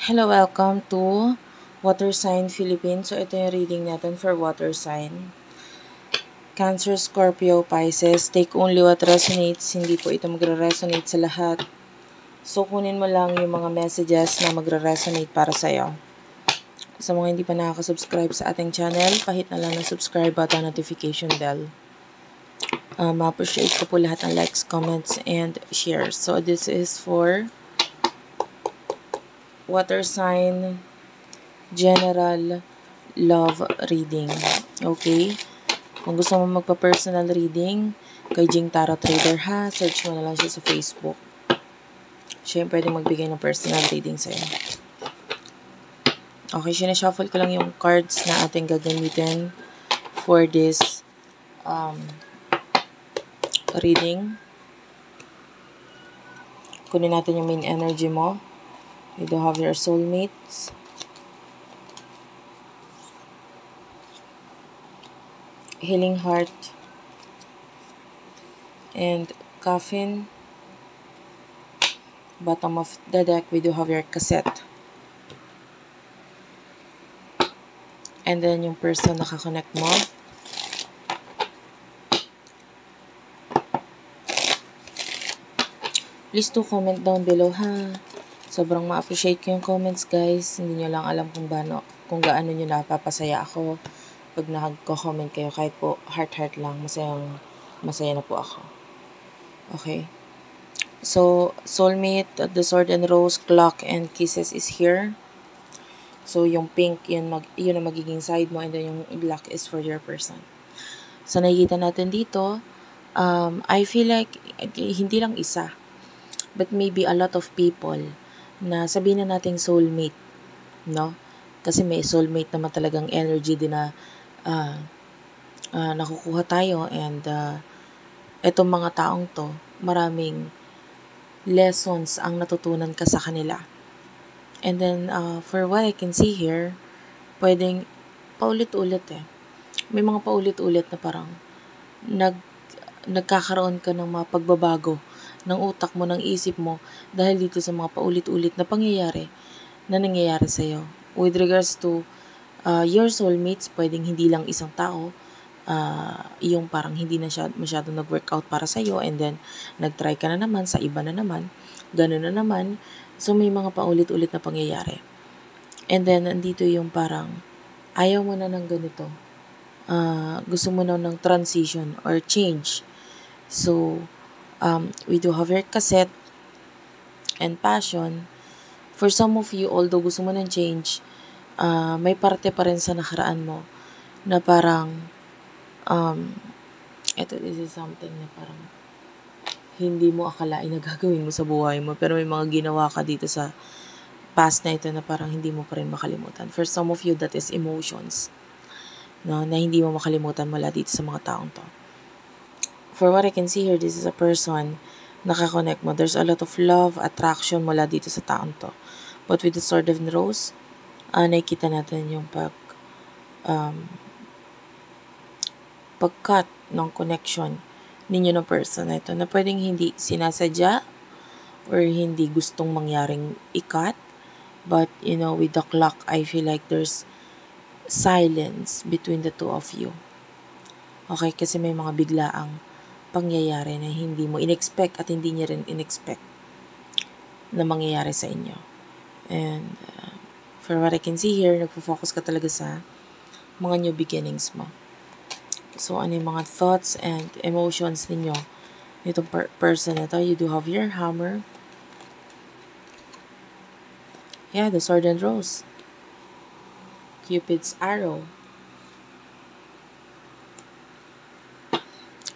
Hello, welcome to Water Sign Philippines. So, ito yung reading natin for water sign. Cancer, Scorpio, Pisces. Take only what resonates. Hindi po ito magre-resonate sa lahat. So, kunin mo lang yung mga messages na magre-resonate para sa'yo. Sa mga hindi pa nakaka-subscribe sa ating channel, pahit na lang ng subscribe button, notification bell. Ma-appreciate ko po lahat ng likes, comments, and shares. So, this is for water sign general love reading. Okay? Kung gusto mo magpa-personal reading, kay Jing Tarot Trader ha, search mo na lang siya sa Facebook. Siya yung pwedeng magbigay ng personal reading sa'yo. Okay, sinashuffle ko lang yung cards na ating gagamitin for this reading. Kunin natin yung main energy mo. You do have your soulmates. Healing heart. And coffin. Bottom of the deck, we do have your cassette. And then yung person na nakakonect mo. Please do comment down below ha. Sobrang ma-appreciate ko yung comments guys. Hindi nyo lang alam kung gaano nyo napapasaya ako pag nagko-comment kayo. Kahit po heart lang, masaya na po ako. Okay. So, soulmate, the sword and rose, clock, and kisses is here. So, yung pink, yun ang magiging side mo, and then yung black is for your person. So, nakikita natin dito, I feel like, hindi lang isa, but maybe a lot of people na sabihin na nating soulmate, no? Kasi may soulmate naman talagang energy din na nakukuha tayo, and etong mga taong to, maraming lessons ang natutunan ka sa kanila. And then, for what I can see here, pwedeng paulit-ulit eh. May mga paulit-ulit na parang nagkakaroon ka ng mga pagbabago ng utak mo, ng isip mo, dahil dito sa mga paulit-ulit na pangyayari na nangyayari sa'yo. With regards to your soulmates, pwedeng hindi lang isang tao, yung parang hindi na masyado nag-workout para sa'yo, and then nag-try ka na naman sa iba na naman, gano'n na naman. So, may mga paulit-ulit na pangyayari. And then, nandito yung parang, ayaw mo na ng ganito. Gusto mo na ng transition or change. So, we do have your cassette and passion. For some of you, although gusto mo ng change, may parte pa rin sa nakaraan mo na parang, this is something na parang hindi mo akalain na gagawin mo sa buhay mo, pero may mga ginawa ka dito sa past na ito na parang hindi mo pa rin makalimutan. For some of you, that is emotions, no, na hindi mo makalimutan mula dito sa mga taong to. For what I can see here, this is a person nakakonect mo. There's a lot of love, attraction mula dito sa taong to. But with the sword of the rose, nakikita natin yung pagkat ng connection ninyo ng person na ito, na pwedeng hindi sinasadya or hindi gustong mangyaring ikat. But, with the clock, I feel like there's silence between the two of you. Okay, kasi may mga biglaang pangyayari na hindi mo in-expect at hindi niya rin in-expect na mangyayari sa inyo. And, for what I can see here, nagpo-focus ka talaga sa mga new beginnings mo. So, ano yung mga thoughts and emotions ninyo nitong person na to? You do have your hammer. Yeah, the sword and rose. Cupid's arrow.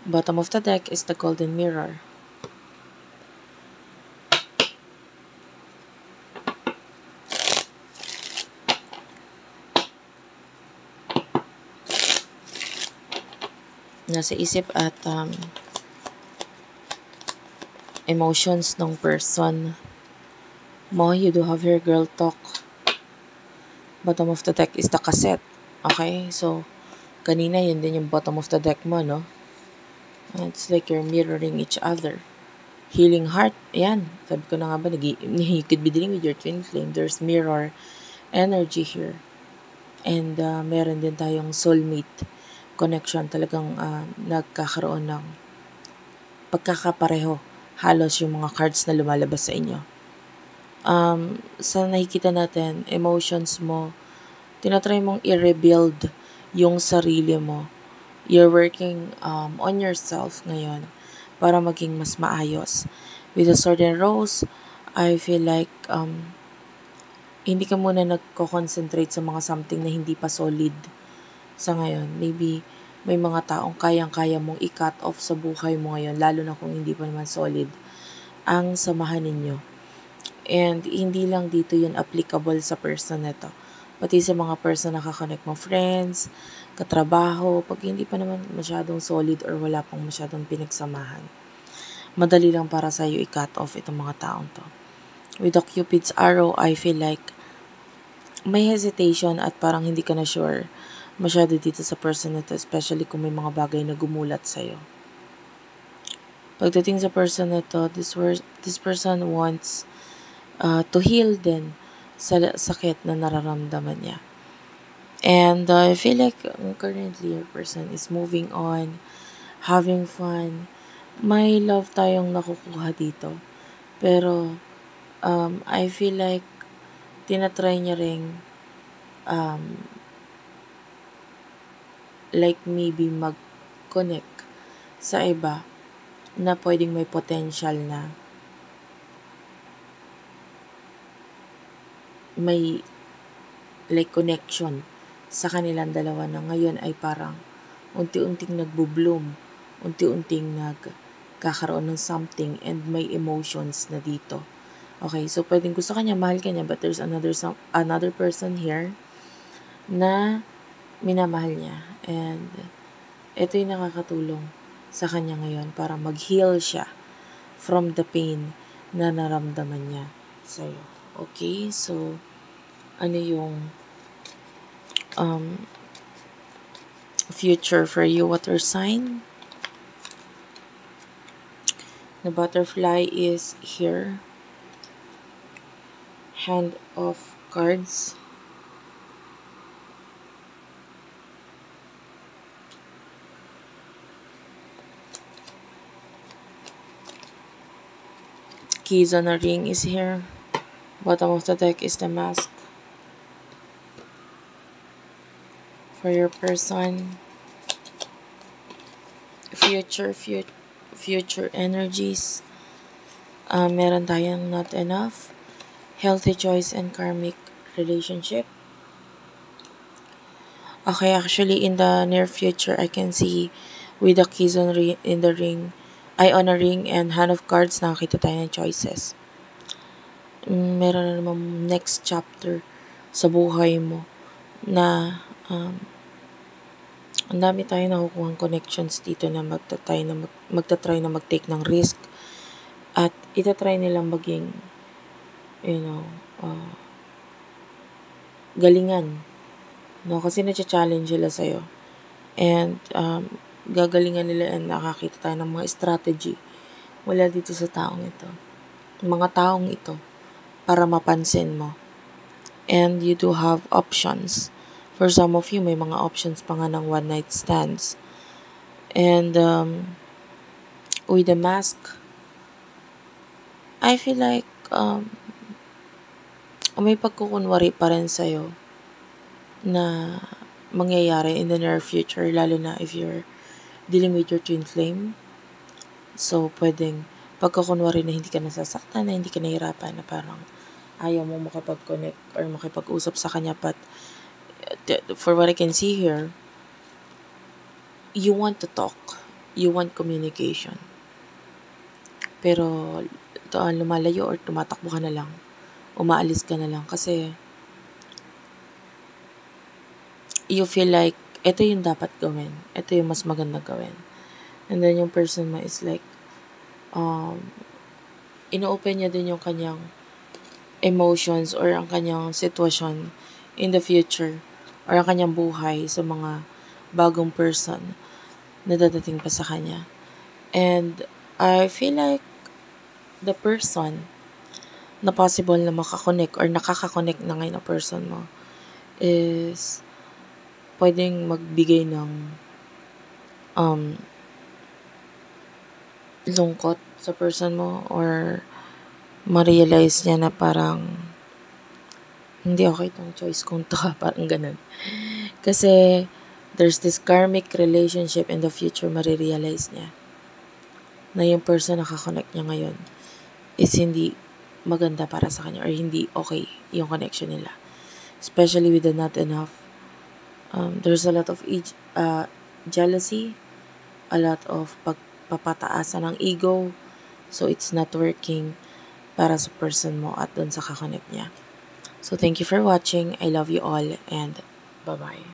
Bottom of the deck is the golden mirror. Nasa isip at emotions ng person mo, you do have your girl talk. Bottom of the deck is the cassette. Okay, so kanina yun din yung bottom of the deck mo, no? It's like you're mirroring each other healing heart. Ayan, sabi ko na nga ba, you could be dealing with your twin flame. There's mirror energy here. And meron din tayong soulmate connection. Talagang nagkakaroon ng pagkakapareho. Halos yung mga cards na lumalabas sa inyo. Sa nakikita natin, emotions mo, tinatry mong i-rebuild yung sarili mo. You're working on yourself ngayon para maging mas maayos. With a Sword and Rose, I feel like hindi ka muna nagko-concentrate sa mga something na hindi pa solid sa ngayon. Maybe may mga taong kayang-kaya mong i-cut off sa buhay mo ngayon, lalo na kung hindi pa naman solid ang samahan ninyo. And hindi lang dito yun applicable sa person na to. Pati sa mga person na kakonect mo, friends, katrabaho, pag hindi pa naman masyadong solid or wala pang masyadong pinagsamahan, madali lang para sa'yo i-cut off itong mga taong to. With the Cupid's arrow, I feel like may hesitation at parang hindi ka na sure masyado dito sa person na to, especially kung may mga bagay na gumulat sa'yo. Pagdating sa person na to, this person wants to heal din sa sakit na nararamdaman niya. And I feel like currently your person is moving on, having fun. May love tayong nakukuha dito. Pero I feel like tinatry niya ring like maybe mag-connect sa iba na pwedeng may potential na may like connection sa kanilang dalawa na ngayon ay parang unti-unting nagbo-bloom, unti-unting nagkakaroon ng something and may emotions na dito. Okay, so pwedeng gusto kanya, mahal kanya, but there's another person here na minamahal niya. And ito yung nakakatulong sa kanya ngayon para mag-heal siya from the pain na naramdaman niya sa'yo. Okay, so ano yung future for you, water sign? The butterfly is here. Hand of cards. Keys on a ring is here. Bottom of the deck is the mask. For your person, future energies. Meron tayong not enough, healthy choice and karmic relationship. Okay, actually in the near future, I can see with the keys on in the ring, on a ring and hand of cards, nakakita tayo ng choices. Meron na naman next chapter sa buhay mo na ang dami tayo nakukuhang connections dito na magta-try na mag-take ng risk at itatry nilang maging galingan, no? Kasi na-challenge sila sa'yo and gagalingan nila and nakakita tayo ng mga strategy wala dito sa taong ito, mga taong ito, para mapansin mo. And you do have options. For some of you, may mga options pa nga ng one night stands. And with the mask, I feel like may pagkukunwari pa rin sa'yo na mangyayari in the near future, lalo na if you're dealing with your twin flame. So, pwedeng pagkukunwari na hindi ka nasasaktan, na hindi ka nahihirapan, na parang ayaw mo makipag-connect or makipag-usap sa kanya, but for what I can see here, you want to talk, you want communication, pero lumalayo or tumatakbo ka na lang, umaalis ka na lang kasi you feel like ito yung dapat gawin, ito yung mas maganda gawin. And then yung person mo is like ino-open niya din yung kanyang emotions or ang kanyang sitwasyon in the future or ang kanyang buhay sa mga bagong person na dadating pa sa kanya. And I feel like the person na possible na makakonect or nakakakonect na ngayon na person mo is pwedeng magbigay ng lungkot sa person mo or ma-realize niya na parang hindi okay tong choice kong to, parang ganun. Kasi there's this karmic relationship in the future, marirealize niya na yung person na kakonect niya ngayon is hindi maganda para sa kanya or hindi okay yung connection nila. Especially with the not enough. There's a lot of jealousy, a lot of pagpapataasan ng ego, so it's not working para sa person mo at dun sa kakonect niya. So thank you for watching. I love you all and bye-bye.